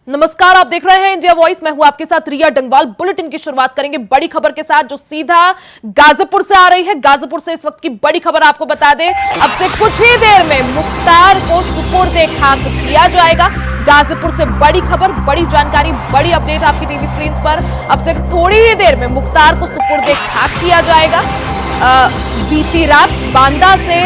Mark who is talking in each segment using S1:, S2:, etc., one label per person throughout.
S1: नमस्कार, आप देख रहे हैं इंडिया वॉइस। मैं हूं आपके साथ रिया डंगवाल। बुलेटिन की शुरुआत करेंगे बड़ी खबर के साथ जो सीधा गाजीपुर से आ रही है। गाजीपुर से इस वक्त की बड़ी खबर आपको बता दें, अब से कुछ ही देर में मुख्तार को सुपुर्द खाक किया जाएगा। गाजीपुर से बड़ी खबर, बड़ी जानकारी, बड़ी अपडेट आपकी टीवी स्क्रीन पर। अब से थोड़ी ही देर में मुख्तार को सुपुर्द खाक किया जाएगा। बीती रात बांदा से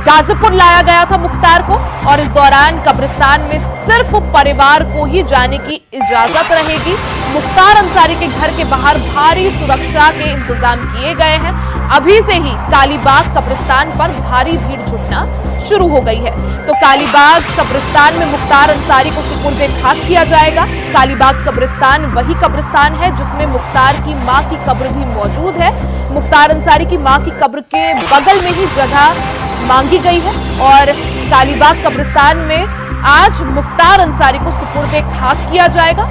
S1: गाजीपुर लाया गया था मुख्तार को और इस दौरान कब्रिस्तान में सिर्फ परिवार को ही जाने की इजाजत रहेगी। मुख्तार अंसारी के घर के बाहर भारी सुरक्षा के इंतजाम किए गए हैं। अभी से ही कालीबाग कब्रिस्तान पर भारी भीड़ जुटना शुरू हो गई है। तो कालीबाग कब्रिस्तान में मुख्तार अंसारी को सुपुर्द खाक किया जाएगा। कालीबाग कब्रिस्तान वही कब्रिस्तान है जिसमें मुख्तार की मां की कब्र भी मौजूद है। मुख्तार अंसारी की मां की कब्र के बगल में ही जगह मांगी गई है और कालीबाग कब्रिस्तान में आज मुख्तार अंसारी को सुपुर्द खाक किया जाएगा,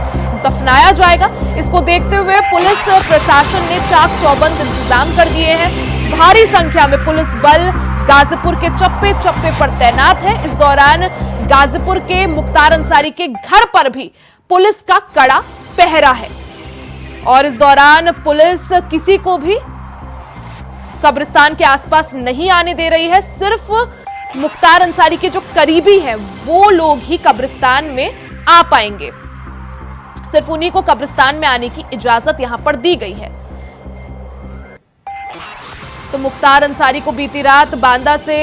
S1: दफनाया जाएगा। इसको देखते हुए पुलिस प्रशासन ने चाक चौबंद इंतजाम कर दिए हैं। भारी संख्या में पुलिस बल गाजीपुर के चप्पे चप्पे पर तैनात है। इस दौरान गाजीपुर के मुख्तार अंसारी के घर पर भी पुलिस का कड़ा पहरा है और इस दौरान पुलिस किसी को भी कब्रिस्तान के आसपास नहीं आने दे रही है। सिर्फ मुख्तार अंसारी के जो करीबी हैं वो लोग ही कब्रिस्तान में आ पाएंगे। सिर्फ उन्हीं को कब्रिस्तान में आने की इजाजत यहां पर दी गई है। तो मुख्तार अंसारी को बीती रात बांदा से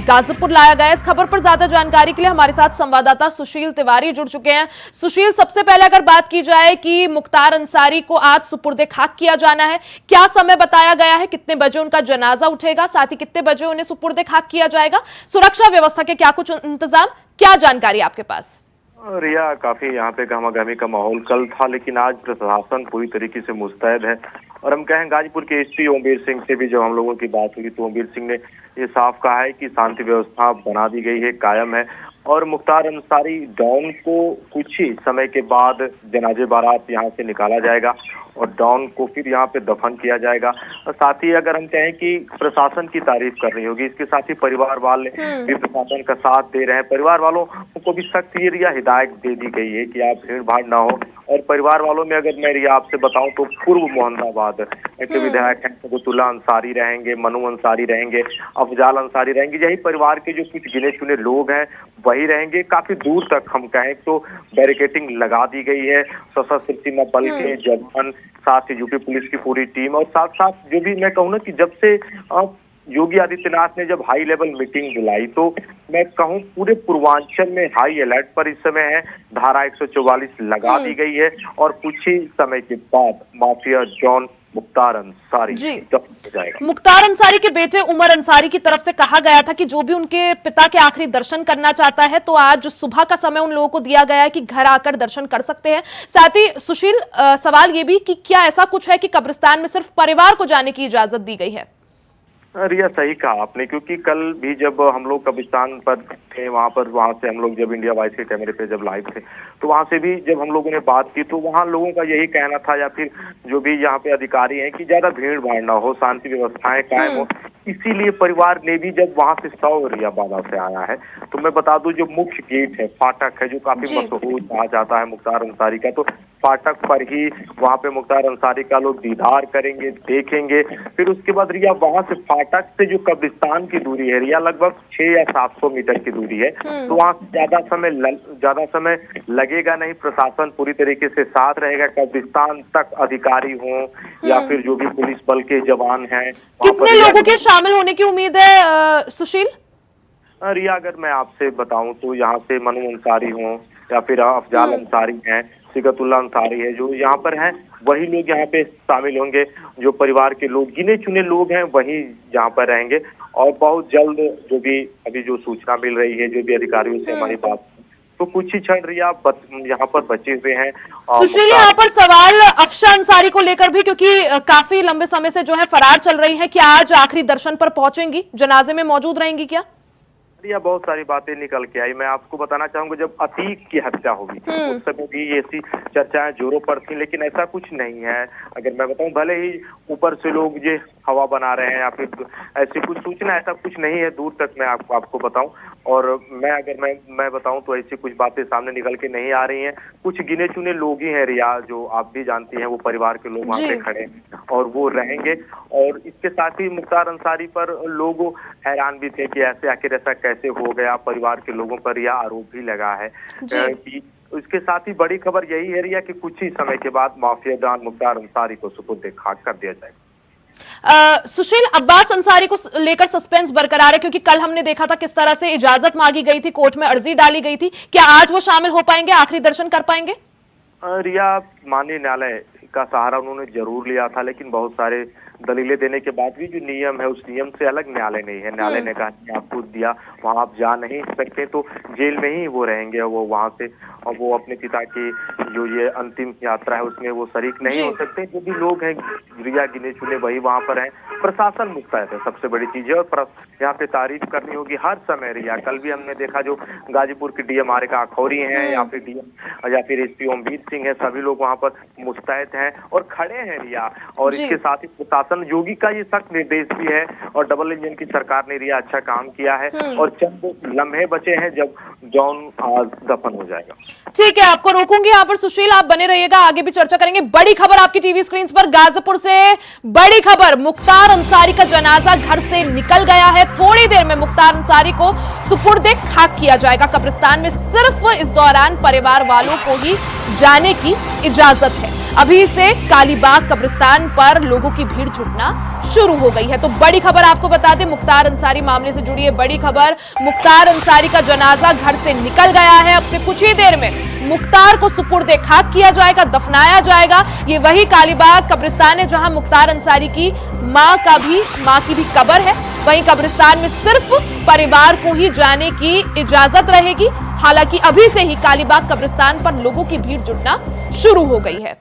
S1: गाजीपुर लाया गया। इस खबर पर ज्यादा जानकारी के लिए हमारे साथ संवाददाता सुशील तिवारी जुड़ चुके हैं। सुशील, सबसे पहले अगर बात की जाए कि मुख्तार अंसारी को आज सुपुर्द खाक किया जाना है, क्या समय बताया गया है, कितने बजे उनका जनाजा उठेगा, साथ ही कितने बजे उन्हें सुपुर्द खाक किया जाएगा, सुरक्षा व्यवस्था के क्या कुछ इंतजाम, क्या जानकारी आपके पास?
S2: रिया, काफी यहाँ पे गहमागहमी का माहौल कल था, लेकिन आज प्रशासन पूरी तरीके से मुस्तैद है। और हम कहें गाजीपुर के एसपी ओमवीर सिंह से भी जब हम लोगों की बात हुई तो ओमवीर सिंह ने ये साफ कहा है कि शांति व्यवस्था बना दी गई है, कायम है। और मुख्तार अंसारी डॉन को कुछ ही समय के बाद जनाजे बारात यहाँ से निकाला जाएगा और डॉन को फिर यहाँ पे दफन किया जाएगा। और साथ ही अगर हम कहें कि प्रशासन की तारीफ करनी होगी, इसके साथ ही परिवार वाले भी प्रशासन का साथ दे रहे हैं। परिवार वालों को भी सख्त ये रिया हिदायत दे दी गई है कि आप भीड़ भाड़ ना हो। और परिवार वालों में अगर मैं रिया आपसे बताऊं तो पूर्व मोहम्मदाबाद के विधायक हैं सबूतुल्ला अंसारी रहेंगे, मनु अंसारी रहेंगे, अफजाल अंसारी रहेंगे। यही परिवार के जो कुछ गिने चुने लोग हैं वही रहेंगे। काफी दूर तक हम कहें तो बैरिकेटिंग लगा दी गई है। सशस्त्र सीमा बल के जवान, साथ ही यूपी पुलिस की पूरी टीम और साथ साथ जो भी मैं कहूँ ना कि जब से योगी आदित्यनाथ ने जब हाई लेवल मीटिंग बुलाई तो मैं कहूँ पूरे पूर्वांचल में हाई अलर्ट पर इस समय है। धारा 144 लगा दी गई है और कुछ ही समय के बाद माफिया जॉन मुख्तार अंसारी हो जाएगा।
S1: मुख्तार अंसारी के बेटे उमर अंसारी की तरफ से कहा गया था कि जो भी उनके पिता के आखिरी दर्शन करना चाहता है तो आज सुबह का समय उन लोगों को दिया गया है कि घर आकर दर्शन कर सकते हैं। साथ ही सुशील, सवाल ये भी कि क्या ऐसा कुछ है कि कब्रिस्तान में सिर्फ परिवार को जाने की इजाजत दी गई है?
S2: रिया, सही कहा आपने, क्योंकि कल भी जब हम लोग कब्रिस्तान पर थे वहां से हम लोग जब इंडिया वॉइस के कैमरे पे जब लाइव थे तो वहां से भी जब हम लोगों ने बात की तो वहां लोगों का यही कहना था या फिर जो भी यहाँ पे अधिकारी हैं कि ज्यादा भीड़ भाड़ ना हो, शांति व्यवस्थाएं कायम हो। इसीलिए परिवार ने भी जब वहां से 100 रिया बांदा से आया है तो मैं बता दूं जो मुख्य गेट है, फाटक है, जो काफी मशहूर कहा जाता है मुख्तार अंसारी का, तो फाटक पर ही वहां पे मुख्तार अंसारी का लोग दीदार करेंगे, देखेंगे। फिर उसके बाद रिया वहां से फाटक से जो कब्रिस्तान की दूरी है रिया लगभग 600 या 700 मीटर की दूरी है, तो वहां ज्यादा समय लगेगा नहीं। प्रशासन पूरी तरीके से साथ रहेगा। कब्रिस्तान तक अधिकारी हों या फिर जो भी पुलिस बल के जवान हैं।
S1: कितने लोगों के शामिल होने की उम्मीद है सुशील?
S2: रिया, अगर मैं आपसे बताऊं तो यहाँ से मनु अंसारी हों या फिर अफजाल अंसारी हैं, सिकतुल्ला अंसारी है, जो यहाँ पर हैं वही लोग यहाँ पे शामिल होंगे। जो परिवार के लोग गिने चुने लोग हैं वही यहाँ पर रहेंगे। और बहुत जल्द जो भी अभी जो सूचना मिल रही है जो भी अधिकारियों से हमारी बात, तो कुछ ही क्षण रिया यहाँ पर बचे हुए हैं।
S1: सुशील, यहाँ पर सवाल अफशा अंसारी को लेकर भी, क्योंकि काफी लंबे समय से जो है फरार चल रही है, क्या आज आखिरी दर्शन पर पहुंचेंगी, जनाजे में मौजूद रहेंगी क्या?
S2: रिया, बहुत सारी बातें निकल के आई। मैं आपको बताना चाहूंगा जब अतीक की हत्या होगी उस समय भी ऐसी चर्चाएं जोरों पर थी, लेकिन ऐसा कुछ नहीं है। अगर मैं बताऊं, भले ही ऊपर से लोग ये हवा बना रहे हैं या फिर ऐसी कुछ सूचना, ऐसा कुछ नहीं है दूर तक मैं आपको बताऊं। और मैं बताऊं तो ऐसी कुछ बातें सामने निकल के नहीं आ रही हैं। कुछ गिने चुने लोग ही हैं रिया, जो आप भी जानती हैं, वो परिवार के लोग वहाँ पे खड़े हैं और वो रहेंगे। और इसके साथ ही मुख्तार अंसारी पर लोग हैरान भी थे कि ऐसे आखिर ऐसा कैसे हो गया, परिवार के लोगों पर यह आरोप भी लगा है कि उसके साथ ही बड़ी खबर यही है रिया कि कुछ ही समय के बाद माफिया डॉन मुख्तार अंसारी को सुपुर्द खाक कर दिया जाएगा।
S1: सुशील, अब्बास अंसारी को लेकर सस्पेंस बरकरार है, क्योंकि कल हमने देखा था किस तरह से इजाजत मांगी गई थी, कोर्ट में अर्जी डाली गई थी। क्या आज वो शामिल हो पाएंगे, आखिरी दर्शन कर पाएंगे?
S2: रिया, माननीय न्यायालय का सहारा उन्होंने जरूर लिया था, लेकिन बहुत सारे दलीलें देने के बाद भी जो नियम है उस नियम से अलग न्यायालय नहीं है। न्यायालय ने कहा कि आपको दिया, वहां आप जा नहीं सकते, तो जेल में ही वो रहेंगे। वो वहां से और वो अपने पिता की जो ये अंतिम यात्रा है उसमें वो शरीक नहीं हो सकते। जो भी लोग हैं रिया गिने चुने वही वहां पर हैं। प्रशासन मुस्तैद है, सबसे बड़ी चीज है, और यहाँ पे तारीफ करनी होगी हर समय रिया। कल भी हमने देखा जो गाजीपुर के डीएम आरिका अखौरी हैं या फिर डीएम या फिर एसपी ओमवीर सिंह है, सभी लोग वहाँ पर मुस्तैद हैं और खड़े हैं रिया। और इसके साथ ही प्रशासन, योगी का ये सख्त निर्देश भी है और डबल इंजन की सरकार ने रिया अच्छा काम किया है। और चंद लम्हे बचे हैं जब जॉन आज दफन हो जाएगा।
S1: ठीक है, आपको रोकूंगी यहाँ पर सुशील, आप बने रहिएगा, आगे भी चर्चा करेंगे। बड़ी खबर आपकी टीवी स्क्रीन पर गाजीपुर से, बड़ी खबर, मुख्तार अंसारी का जनाजा घर से निकल गया है। थोड़ी देर में मुख्तार अंसारी को सुपुर्द खाक किया जाएगा कब्रिस्तान में। सिर्फ इस दौरान परिवार वालों को ही जाने की इजाजत है। अभी से कालीबाग कब्रिस्तान पर लोगों की भीड़ जुटना शुरू हो गई है। तो बड़ी खबर आपको बता दें, मुख्तार अंसारी मामले से जुड़ी है बड़ी खबर। मुख्तार अंसारी का जनाजा घर से निकल गया है। अब से कुछ ही देर में मुख्तार को सुपुर्द खाक किया जाएगा, दफनाया जाएगा। ये वही कालीबाग कब्रिस्तान है जहां मुख्तार अंसारी की मां की भी कब्र है। वहीं कब्रिस्तान में सिर्फ परिवार को ही जाने की इजाजत रहेगी। हालांकि अभी से ही कालीबाग कब्रिस्तान पर लोगों की भीड़ जुटना शुरू हो गई है।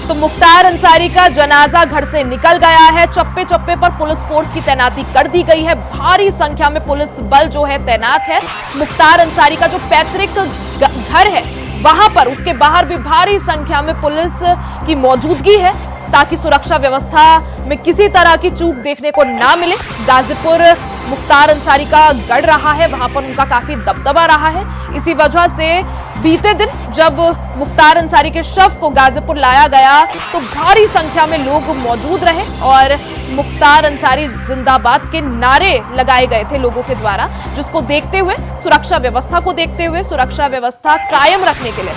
S1: तो मुख्तार अंसारी का जनाजा घर से निकल गया है। चप्पे चप्पे पर पुलिस फोर्स की तैनाती कर दी गई है। भारी संख्या में पुलिस बल जो है तैनात है। मुख्तार अंसारी का जो पैतृक घर है वहां पर, उसके बाहर भी भारी संख्या में पुलिस की मौजूदगी है, ताकि सुरक्षा व्यवस्था में किसी तरह की चूक देखने को ना मिले। गाजीपुर मुख्तार अंसारी का गढ़ रहा है, वहां पर उनका काफी दबदबा रहा है। इसी वजह से बीते दिन जब मुख्तार अंसारी के शव को गाजीपुर लाया गया तो भारी संख्या में लोग मौजूद रहे और मुख्तार अंसारी जिंदाबाद के नारे लगाए गए थे लोगों के द्वारा, जिसको देखते हुए, सुरक्षा व्यवस्था को देखते हुए, सुरक्षा व्यवस्था कायम रखने के लिए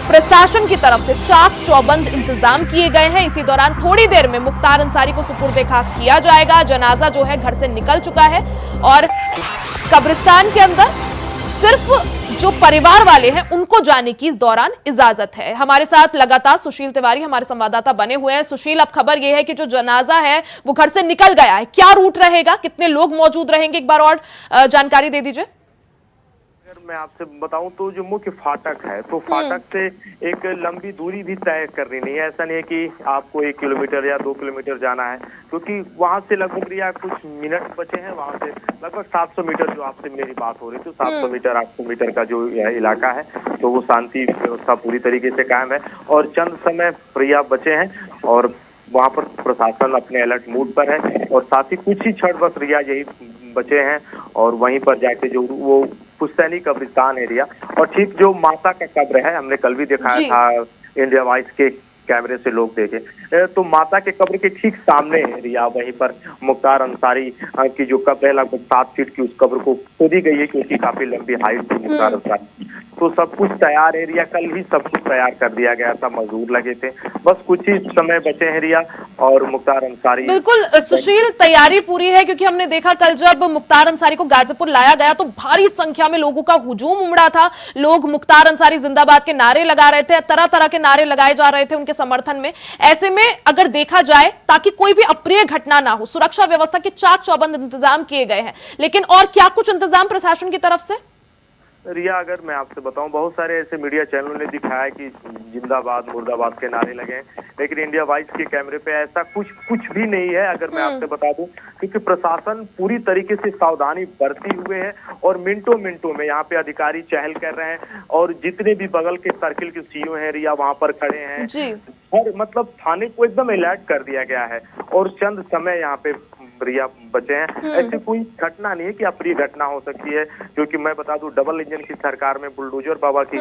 S1: प्रशासन की तरफ से चाक चौबंद इंतजाम किए गए हैं। इसी दौरान थोड़ी देर में मुख्तार अंसारी को सुपुर्द खाक किया जाएगा। जनाजा जो है घर से निकल चुका है और कब्रिस्तान के अंदर सिर्फ जो परिवार वाले हैं उनको जाने की इस दौरान इजाजत है। हमारे साथ लगातार सुशील तिवारी हमारे संवाददाता बने हुए हैं। सुशील, अब खबर यह है कि जो जनाजा है वो घर से निकल गया है, क्या रूट रहेगा, कितने लोग मौजूद रहेंगे, एक बार और जानकारी दे दीजिए।
S2: मैं आपसे बताऊं तो जो मुख्य फाटक है, तो फाटक से एक लंबी दूरी भी तय करनी नहीं है। ऐसा नहीं है कि आपको 1 किलोमीटर या 2 किलोमीटर जाना है, क्योंकि वहां से लगभग या कुछ मिनट बचे हैं। वहां से लगभग 700 मीटर, जो आपसे मेरी बात हो रही थी, 700 मीटर 800 मीटर का जो इलाका है, तो वो शांति व्यवस्था पूरी तरीके से कायम है और चंद समय प्रिया बचे हैं और वहां पर प्रशासन अपने अलर्ट मूड पर है। और साथ ही कुछ ही क्षण बस रिया यही बचे हैं और वहीं पर जाके जो वो पुश्तैनी कब्रिस्तान एरिया और ठीक जो माता का कब्र है, हमने कल भी दिखाया था इंडिया वॉइस के कैमरे से लोग देखे, तो माता के कब्र के ठीक सामने है रिया। वहीं पर मुख्तार अंसारी की जो कब्र है, लगभग 7 फीट की, उस कब्र को खोदी गई है क्योंकि काफी लंबी हाइट थी मुख्तार अंसारी। तो सब कुछ तैयार है रिया, कल ही सब कुछ तैयार कर दिया गया था, मजदूर लगे थे, बस कुछ ही समय बचे हैं रिया और मुख्तार अंसारी।
S1: बिल्कुल सुशील, तैयारी पूरी है, क्योंकि हमने देखा कल जब मुख्तार अंसारी को गाजीपुर लाया गया तो भारी संख्या में लोगों का हुजूम उमड़ा था। लोग मुख्तार अंसारी जिंदाबाद के नारे लगा रहे थे, तरह तरह के नारे लगाए जा रहे थे उनके समर्थन में। ऐसे में अगर देखा जाए, ताकि कोई भी अप्रिय घटना ना हो, सुरक्षा व्यवस्था के चाक चौबंद इंतजाम किए गए हैं। लेकिन और क्या कुछ इंतजाम प्रशासन की तरफ से?
S2: रिया, अगर मैं आपसे बताऊं, बहुत सारे ऐसे मीडिया चैनलों ने दिखाया कि जिंदाबाद मुर्दाबाद के नारे लगे हैं, लेकिन इंडिया वॉइस के कैमरे पे ऐसा कुछ भी नहीं है। अगर मैं आपसे बता दूं, क्योंकि प्रशासन पूरी तरीके से सावधानी बरती हुए है और मिनटों मिनटों में यहाँ पे अधिकारी चहल कर रहे हैं और जितने भी बगल के सर्किल के सीओ हैं रिया वहां पर खड़े हैं और मतलब थाने को एकदम अलर्ट कर दिया गया है और चंद समय यहाँ पे रिया बचे हैं। ऐसी कोई घटना नहीं है कि अप्रिय घटना हो सकती है, क्योंकि मैं बता दूं डबल इंजन की सरकार में, बुलडोजर बाबा की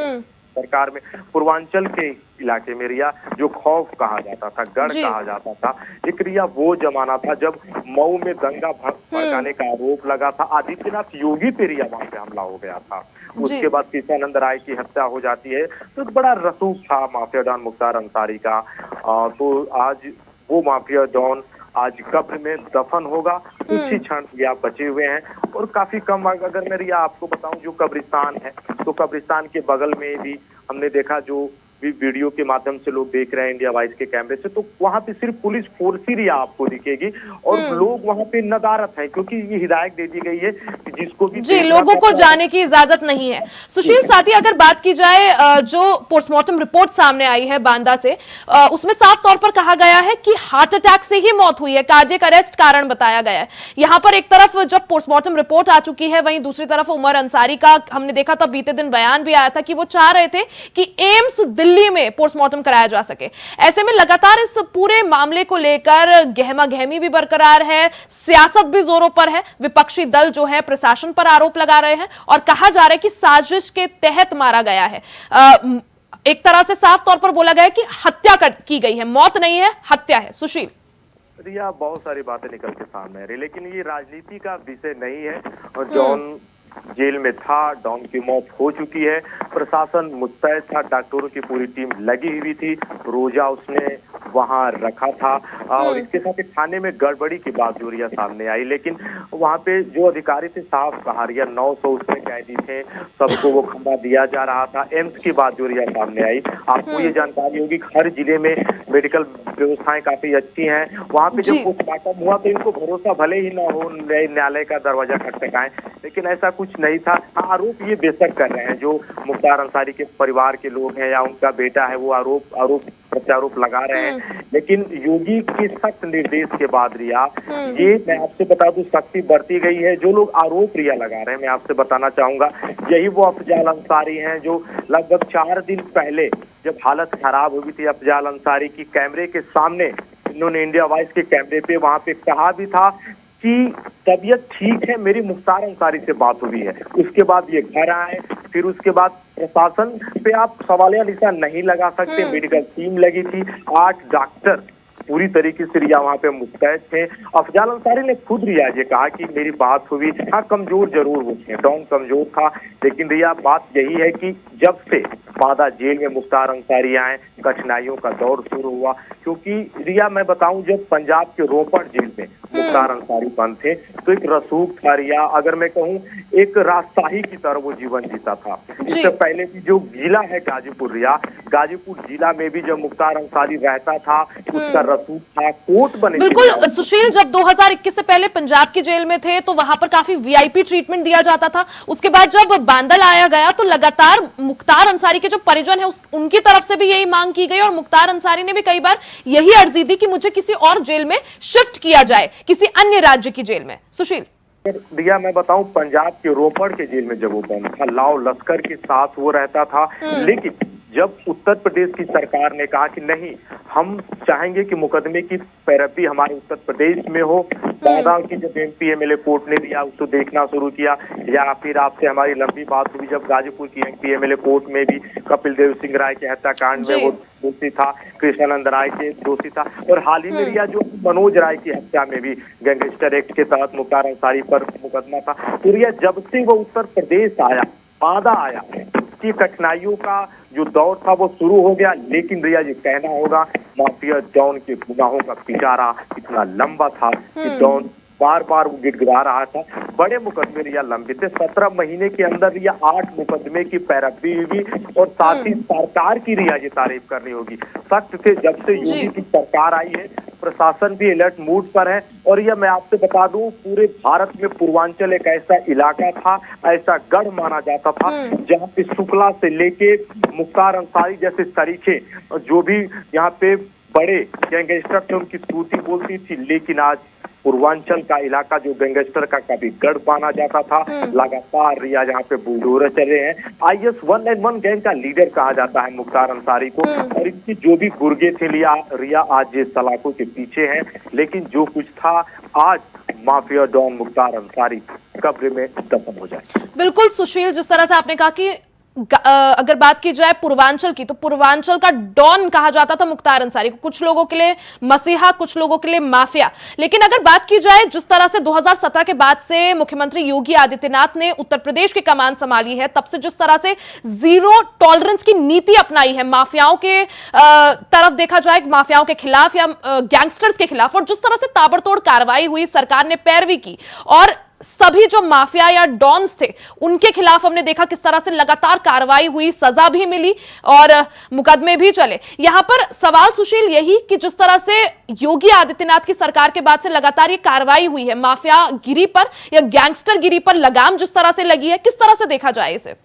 S2: सरकार में, पूर्वांचल के इलाके में रिया जो खौफ कहा जाता था, गढ़ कहा जाता था, एक रिया वो जमाना था जब मऊ में दंगा भड़काने का आरोप लगा था। आदित्यनाथ योगी पे रिया वहां पे हमला हो गया था। उसके बाद कृष्णानंद राय की हत्या हो जाती है। तो बड़ा रसूख था माफिया डॉन मुख्तार अंसारी का। तो आज वो माफिया डॉन आज कब्र में दफन होगा। कुछ ही क्षण रिया बचे हुए हैं और काफी कम। अगर मैं रिया आपको बताऊं, जो कब्रिस्तान है, तो कब्रिस्तान के बगल में भी हमने देखा, जो भी वीडियो के माध्यम से लोग देख रहे हैं इंडिया वाइज के कैमरे से, तो वहां पे सिर्फ पुलिस फोर्स ही रिया आपको दिखेगी और लोग वहां पे नदारत है, क्योंकि ये हिदायत दे दी गई है कि जिसको भी
S1: जी लोगों को जाने की इजाजत नहीं है। सुशील, साथ ही अगर बात की जाए जो पोस्टमार्टम रिपोर्ट सामने आई है बांदा से, उसमें साफ तौर पर कहा गया है कि हार्ट अटैक से ही मौत हुई है, कार्डियक अरेस्ट कारण बताया गया है। यहाँ पर एक तरफ जब पोस्टमार्टम रिपोर्ट आ चुकी है, वहीं दूसरी तरफ उमर अंसारी का हमने देखा था बीते दिन बयान भी आया था कि वो चाह रहे थे कि एम्स दिल्ली में पोस्टमार्टम कराया जा सके। ऐसे में लगातार इस पूरे मामले को लेकर गहमा गहमी भी बरकरार है, सियासत भी जोरों पर है, विपक्षी दल जो है प्रशासन पर आरोप लगा रहे हैं और कहा जा रहा है कि साजिश के तहत मारा गया है। एक तरह से साफ तौर पर बोला गया है कि हत्या की गई है, मौत नहीं है, हत्या है। सुशील,
S2: रिया बहुत सारी बातें निकल के सामने आ रही, लेकिन ये राजनीति का विषय नहीं है। और जॉन जेल में था, डॉन की मौत हो चुकी है, प्रशासन मुस्तैद था, डॉक्टरों की पूरी टीम लगी हुई थी, रोजा उसने वहां रखा था। और इसके साथ ही थाने में गड़बड़ी की बात जो रिया सामने आई, लेकिन वहां पे जो अधिकारी थे साफ कहा, रिया 900 उसमें कैदी थे, सबको वो खंबा दिया जा रहा था। एम्स की बात जो रिया सामने आई, आपको ये जानकारी होगी हर जिले में मेडिकल व्यवस्थाएं काफी अच्छी हैं। वहां पे जब पोस्टमार्टम हुआ तो इनको भरोसा भले ही न हो न्यायालय का दरवाजा खटखटाएं, लेकिन ऐसा कुछ नहीं था। आरोप ये बेशक कर रहे हैं जो मुख्तार अंसारी के परिवार के लोग हैं या उनका बेटा है, वो आरोप प्रत्यारोप लगा रहे हैं, लेकिन योगी के सख्त निर्देश के बाद रिया, ये मैं आपसे बता दूं, सख्ती बरती गई है। जो लोग आरोप रिया लगा रहे हैं, मैं आपसे बताना चाहूंगा, यही वो अफजाल अंसारी हैं जो लगभग 4 दिन पहले जब हालत खराब हो गई थी अफजाल अंसारी की, कैमरे के सामने इन्होंने इंडिया वाइज के कैमरे पे वहां पे कहा भी था कि तबीयत ठीक है, मेरी मुख्तार अंसारी से बात हुई है। उसके बाद ये घर आए, फिर उसके बाद प्रशासन पे आप सवालिया निशान नहीं लगा सकते, मेडिकल टीम लगी थी, 8 डॉक्टर पूरी तरीके से रिया वहां पे मुस्तैद थे। अफजाल अंसारी ने खुद रिया ये कहा कि मेरी बात हुई, हाँ कमजोर जरूर होते हैं, डॉन कमजोर था, लेकिन रिया बात यही है कि जब से बांदा जेल में मुख्तार अंसारी आए, कठिनाइयों का दौर शुरू हुआ। क्योंकि रिया मैं बताऊं, जब पंजाब के रोपड़ जेल में मुख्तार अंसारी बंद थे तो एक रसूख था रिया, अगर मैं कहूं एक राजशाही की तरह वो जीवन जीता था। इससे पहले भी जो जिला है गाजीपुर रिया, गाजीपुर जिला में भी जब मुख्तार अंसारी रहता था उसका रसूख था, कोर्ट बने।
S1: बिल्कुल सुशील, जब 2021 से पहले पंजाब की जेल में थे तो वहां पर काफी वीआईपी ट्रीटमेंट दिया जाता था। उसके बाद जब बांदा लाया गया तो लगातार मुख्तार अंसारी के जो परिजन है उनकी तरफ से भी यही मांग की गई और मुख्तार अंसारी ने भी कई बार यही अर्जी दी कि मुझे किसी और जेल में शिफ्ट किया जाए, किसी अन्य राज्य की जेल में। सुशील,
S2: रिया मैं बताऊं, पंजाब के रोपड़ के जेल में जब वो बंद था, लाव लश्कर के साथ वो रहता था, लेकिन जब उत्तर प्रदेश की सरकार ने कहा कि नहीं, हम चाहेंगे कि मुकदमे की पैरवी हमारे उत्तर प्रदेश में हो, बांदा की जब एमपी एमएलए कोर्ट ने दिया उसको देखना शुरू किया, या फिर आपसे हमारी लंबी बात हुई जब गाजीपुर की एमपी एमएलए कोर्ट में भी कपिल देव सिंह राय के हत्याकांड में वो दोषी था, कृष्णानंद राय के दोषी था, और हाल ही में रिया जो मनोज राय की हत्या में भी गैंगस्टर एक्ट के तहत मुख्तार अंसारी पर मुकदमा था। तो रिया जब से वो उत्तर प्रदेश आया, बांदा आया, उसकी कठिनाइयों का जो दौर था वो शुरू हो गया। लेकिन रिया ये कहना होगा, माफिया डॉन के गुनाहों का पिटारा इतना लंबा था कि डॉन बार बार वो गिड़गिड़ा रहा था। बड़े मुकदमे रिया लंबे थे, 17 महीने के अंदर रिया 8 मुकदमे की पैरवी हुई, और साथ ही सरकार की रिया ये तारीफ करनी होगी, सख्त थे। जब से योगी की सरकार आई है प्रशासन भी अलर्ट मूड पर है। और यह मैं आपसे बता दूं, पूरे भारत में पूर्वांचल एक ऐसा इलाका था, ऐसा गढ़ माना जाता था जहाँ पे शुक्ला से लेके मुख्तार अंसारी जैसे तरीके जो भी यहाँ पे बड़े गैंगस्टर थे उनकी सूती बोलती थी। लेकिन आज पूर्वांचल का इलाका जो गैंगस्टर का कभी गढ़ माना जाता था, लगातार रिया जहाँ पे बुलडोजर चले हैं। IS 191 गैंग का लीडर कहा जाता है मुख्तार अंसारी को, और इनकी जो भी गुर्गे थे रिया आज ये सलाखों के पीछे हैं। लेकिन जो कुछ था आज माफिया डॉन मुख्तार अंसारी कब्र में दफन हो जाए।
S1: बिल्कुल सुशील, जिस तरह से आपने कहा कि अगर बात की जाए पूर्वांचल की, तो पूर्वांचल का डॉन कहा जाता था मुख्तार अंसारी को, कुछ लोगों के लिए मसीहा, कुछ लोगों के लिए माफिया। लेकिन अगर बात की जाए जिस तरह से 2017 के बाद से मुख्यमंत्री योगी आदित्यनाथ ने उत्तर प्रदेश की कमान संभाली है, तब से जिस तरह से जीरो टॉलरेंस की नीति अपनाई है माफियाओं के तरफ देखा जाए, माफियाओं के खिलाफ या गैंगस्टर्स के खिलाफ, और जिस तरह से ताबड़तोड़ कार्रवाई हुई, सरकार ने पैरवी की, और सभी जो माफिया या डॉन्स थे उनके खिलाफ हमने देखा किस तरह से लगातार कार्रवाई हुई, सजा भी मिली और मुकदमे भी चले। यहां पर सवाल सुशील यही कि जिस तरह से योगी आदित्यनाथ की सरकार के बाद से लगातार ये कार्रवाई हुई है, माफिया गिरी पर या गैंगस्टर गिरी पर लगाम जिस तरह से लगी है, किस तरह से देखा जाए इसे?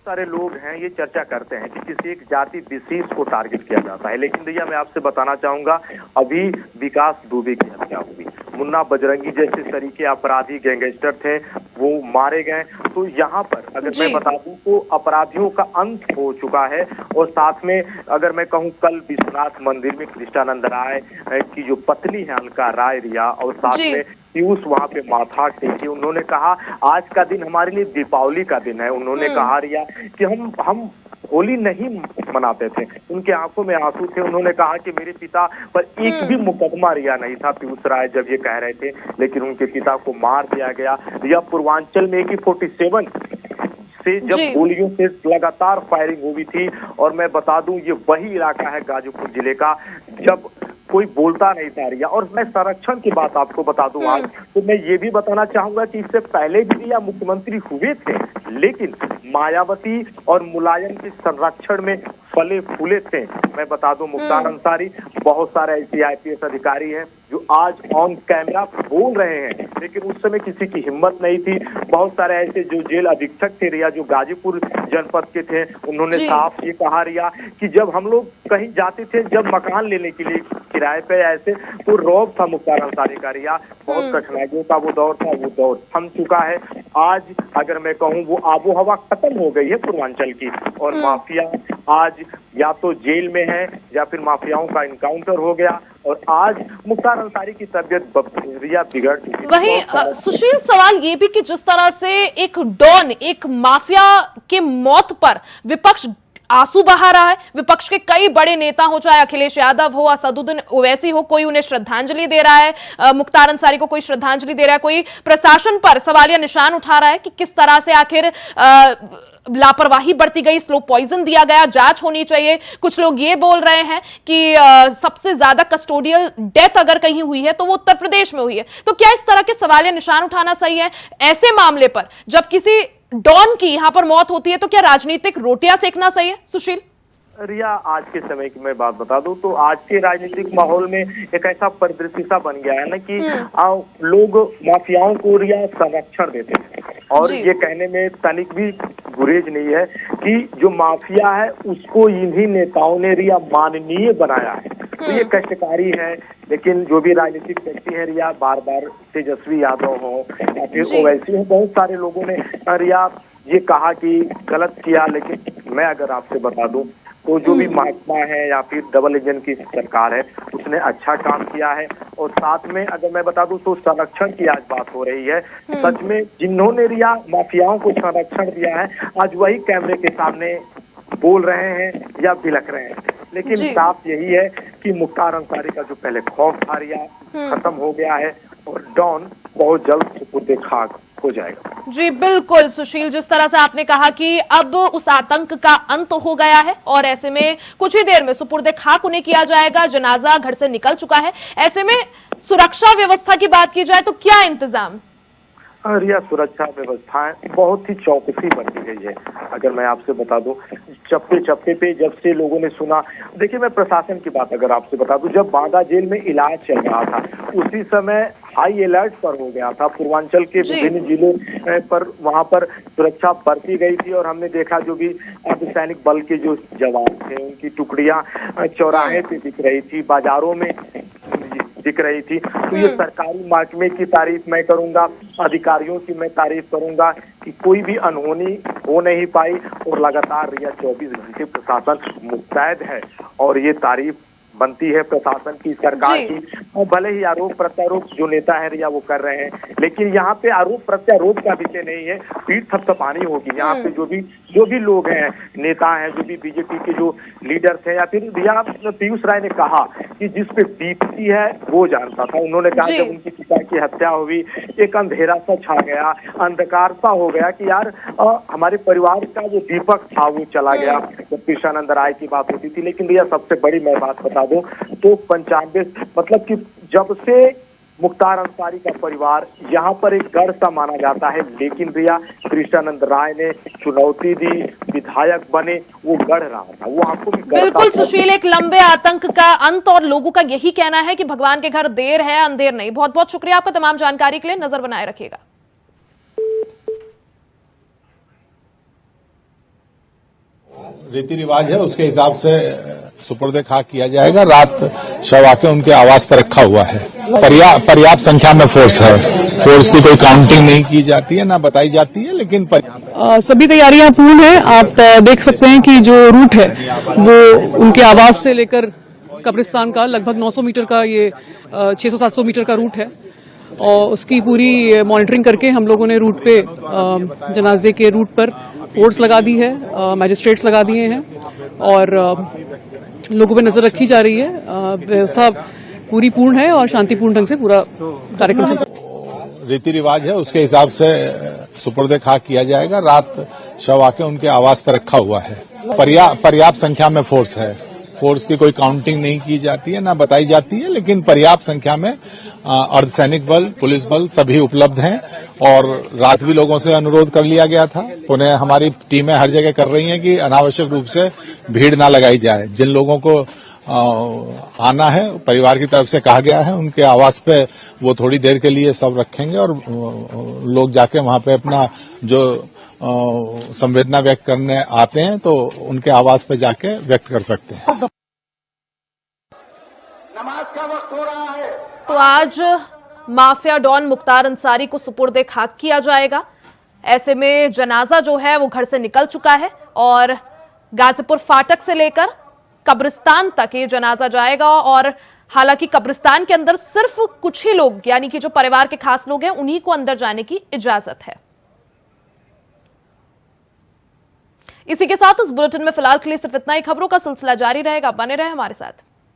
S2: सारे लोग हैं ये चर्चा करते हैं कि किसी एक जाति विशेष को टारगेट किया जाता है, लेकिन भैया मैं आपसे बताना चाहूंगा, अभी विकास दुबे की हत्या हुई, मुन्ना बजरंगी जैसे तरीके अपराधी गैंगस्टर थे वो मारे गए। तो यहाँ पर अगर मैं बता दूं तो अपराधियों का अंत हो चुका है। और साथ में अगर मैं कहूँ, कल विश्वनाथ मंदिर में कृष्णानंद राय की जो पत्नी है अलका राय रिया, और साथ में पीयूष वहां पे माथा टेके, उन्होंने कहा आज का दिन हमारे लिए दीपावली का दिन है। उन्होंने कहा रिया कि हम होली नहीं मनाते थे, उनके आंखों में आंसू थे। उन्होंने कहा कि मेरे पिता पर एक भी मुकदमा रिया नहीं था, पीयूष राय जब ये कह रहे थे, लेकिन उनके पिता को मार दिया गया। रिया पूर्वांचल में AK-47 से जब गोलियों से लगातार फायरिंग हुई थी, और मैं बता दूं ये वही इलाका है गाजीपुर जिले का जब कोई बोलता नहीं था रिया। और मैं संरक्षण की बात आपको बता दूं आज, तो मैं ये भी बताना चाहूंगा कि इससे पहले भी रिया मुख्यमंत्री हुए थे, लेकिन मायावती और मुलायम के संरक्षण में फले फूले थे। मैं बता दूं मुख्तार अंसारी, बहुत सारे ऐसे IPS अधिकारी हैं जो आज ऑन कैमरा बोल रहे हैं, लेकिन उस समय किसी की हिम्मत नहीं थी। बहुत सारे ऐसे जो जेल अधीक्षक थे रिया, जो गाजीपुर जनपद के थे, उन्होंने साफ ये कहा रिया कि जब हम लोग कहीं जाते थे, जब मकान लेने के लिए किराए पे ऐसे, तो रौब था मुख्तार अंसारी का रिया। बहुत कठिनाइयों का वो दौर था, वो दौर थम चुका है। आज अगर मैं कहूँ वो आबो हवा खत्म हो गई है पूर्वांचल की, और माफिया आज या तो जेल में है या फिर माफियाओं का इनकाउंटर हो गया, और आज मुख्तार अंसारी की तबियत रिया बिगड़ चुकी।
S1: वहीं सुशील सवाल ये भी कि जिस तरह से एक डॉन, एक माफिया के मौत पर विपक्ष आंसू बहा रहा है, विपक्ष के कई बड़े नेता हो, चाहे अखिलेश यादव हो, असदुद्दीन ओवैसी हो, कोई उन्हें श्रद्धांजलि दे रहा है, मुख्तार अंसारी को कोई श्रद्धांजलि दे रहा है, कोई प्रशासन पर सवालिया निशान उठा रहा है कि किस तरह से आखिर लापरवाही बरती गई, स्लो पॉइजन दिया गया, जांच होनी चाहिए। कुछ लोग ये बोल रहे हैं कि सबसे ज्यादा कस्टोडियल डेथ अगर कहीं हुई है तो वो उत्तर प्रदेश में हुई है। तो क्या इस तरह के सवालिया निशान उठाना सही है ऐसे मामले पर? जब किसी डॉन की यहां पर मौत होती है तो क्या राजनीतिक रोटियां सेकना सही है? सुशील
S2: रिया, आज के समय की मैं बात बता दूं तो आज के राजनीतिक माहौल में एक ऐसा परिदृश्य सा बन गया है ना कि लोग माफियाओं को रिया संरक्षण देते हैं, और ये कहने में तनिक भी गुरेज नहीं है कि जो माफिया है उसको इन्हीं नेताओं ने रिया माननीय बनाया है। तो ये कष्टकारी है, लेकिन जो भी राजनीतिक व्यक्ति है रिया, बार बार तेजस्वी यादव हो या फिर ओवैसी हो, बहुत सारे लोगों ने रिया ये कहा कि गलत किया, लेकिन मैं अगर आपसे बता दूं तो जो भी महात्मा है या फिर डबल इंजन की सरकार है, उसने अच्छा काम किया है। और साथ में अगर मैं बता दूं तो संरक्षण की आज बात हो रही है, सच में जिन्होंने रिया माफियाओं को संरक्षण दिया है, आज वही कैमरे के सामने बोल रहे हैं या बिलख रहे हैं। लेकिन साफ यही है कि मुख्तार अंसारी का जो पहले खौफ था रिया खत्म हो गया है, और डॉन बहुत जल्द सुपुर्दे खाक हो जाएगा।
S1: जी बिल्कुल सुशील, जिस तरह से आपने कहा कि अब उस आतंक का अंत हो गया है और ऐसे में कुछ ही देर में सुपुर्दे खाक उन्हें किया जाएगा, जनाजा घर से निकल चुका है। ऐसे में सुरक्षा व्यवस्था की बात की जाए तो क्या इंतजाम?
S2: रिया, सुरक्षा व्यवस्थाएं बहुत ही चौकसी बरती गई है। अगर मैं आपसे बता दूं, चप्पे चप्पे पे जब से लोगों ने सुना, देखिए मैं प्रशासन की बात अगर आपसे बता दूं, जब बांदा जेल में इलाज चल रहा था उसी समय हाई अलर्ट पर हो गया था पूर्वांचल के विभिन्न जिलों पर, वहां पर सुरक्षा बरती गई थी। और हमने देखा जो भी अर्धसैनिक बल के जो जवान थे उनकी टुकड़ियां चौराहे पे दिख रही थी, बाजारों में दिख रही थी। तो ये सरकारी महकमे की तारीफ मैं करूंगा, अधिकारियों की मैं तारीफ करूंगा कि कोई भी अनहोनी हो नहीं पाई, और लगातार रिया 24 घंटे प्रशासन मुस्तैद है, और ये तारीफ बनती है प्रशासन की, सरकार की, और भले ही आरोप प्रत्यारोप जो नेता है रिया वो कर रहे हैं, लेकिन यहाँ पे आरोप प्रत्यारोप का विषय नहीं है, पीठ थपथपानी होगी। यहाँ पे जो भी लोग हैं, नेता हैं, जो भी बीजेपी के जो लीडर्स हैं, या फिर रिया पीयूष राय ने कहा कि जिस पे बीतती है वो जानता था। उन्होंने कहा जब उनकी पिता की हत्या हुई, एक अंधेरा सा छा गया, अंधकार सा हो गया कि यार हमारे परिवार का जो दीपक था वो चला गया जब कृष्णानंद राय की बात होती थी। लेकिन रिया सबसे बड़ी मैं बात बता दूं तो 95 मतलब कि जब से मुख्तार अंसारी का परिवार यहाँ पर एक गढ़ सा माना जाता है, लेकिन रिया कृष्णानंद राय ने चुनौती दी, विधायक बने, वो गढ़ रहा था, वो आपको भी
S1: बिल्कुल सुशील, एक लंबे आतंक का अंत, और लोगों का यही कहना है कि भगवान के घर देर है अंधेर नहीं। बहुत बहुत शुक्रिया आपका तमाम जानकारी के लिए, नजर बनाए रखिएगा।
S3: रीति रिवाज है, उसके हिसाब से सुपुर्द खाक किया जाएगा। रात शव आके उनके आवास पर रखा हुआ है। पर्याप्त संख्या में फोर्स है, फोर्स की कोई काउंटिंग नहीं की जाती है, ना बताई जाती है, लेकिन
S4: सभी तैयारियां पूर्ण है। आप देख सकते हैं कि जो रूट है वो उनके आवास से लेकर कब्रिस्तान का लगभग 900 मीटर का, ये 600-700 मीटर का रूट है, और उसकी पूरी मॉनिटरिंग करके हम लोगों ने रूट पे जनाजे के रूट पर फोर्स लगा दी है, मैजिस्ट्रेट्स लगा दिए हैं, और लोगों पे नजर रखी जा रही है। व्यवस्था पूरी पूर्ण है और शांतिपूर्ण ढंग से पूरा कार्यक्रम चल रहा है।
S3: रीति रिवाज है, उसके हिसाब से सुपुर्द खाक किया जाएगा। रात शव आके उनके आवास पर रखा हुआ है। पर्याप्त संख्या में फोर्स है, फोर्स की कोई काउंटिंग नहीं की जाती है, ना बताई जाती है, लेकिन पर्याप्त संख्या में अर्धसैनिक बल, पुलिस बल सभी उपलब्ध हैं। और रात भी लोगों से अनुरोध कर लिया गया था, उन्हें हमारी टीमें हर जगह कर रही हैं कि अनावश्यक रूप से भीड़ ना लगाई जाए। जिन लोगों को आना है, परिवार की तरफ से कहा गया है, उनके आवास पे वो थोड़ी देर के लिए सब रखेंगे, और लोग जाके वहां पे अपना जो संवेदना व्यक्त करने आते हैं तो उनके आवास पे जाके व्यक्त कर सकते हैं।
S5: नमाज का वक्त हो रहा है।
S1: तो आज माफिया डॉन मुख्तार अंसारी को सुपुर्द खाक किया जाएगा। ऐसे में जनाजा जो है वो घर से निकल चुका है, और गाजीपुर फाटक से लेकर कब्रिस्तान तक ये जनाजा जाएगा। और हालांकि कब्रिस्तान के अंदर सिर्फ कुछ ही लोग, यानी कि जो परिवार के खास लोग हैं, उन्हीं को अंदर जाने की इजाजत है। इसी के साथ इस बुलेटिन में फिलहाल के लिए सिर्फ इतना ही। खबरों का सिलसिला जारी रहेगा, बने रहे हमारे साथ।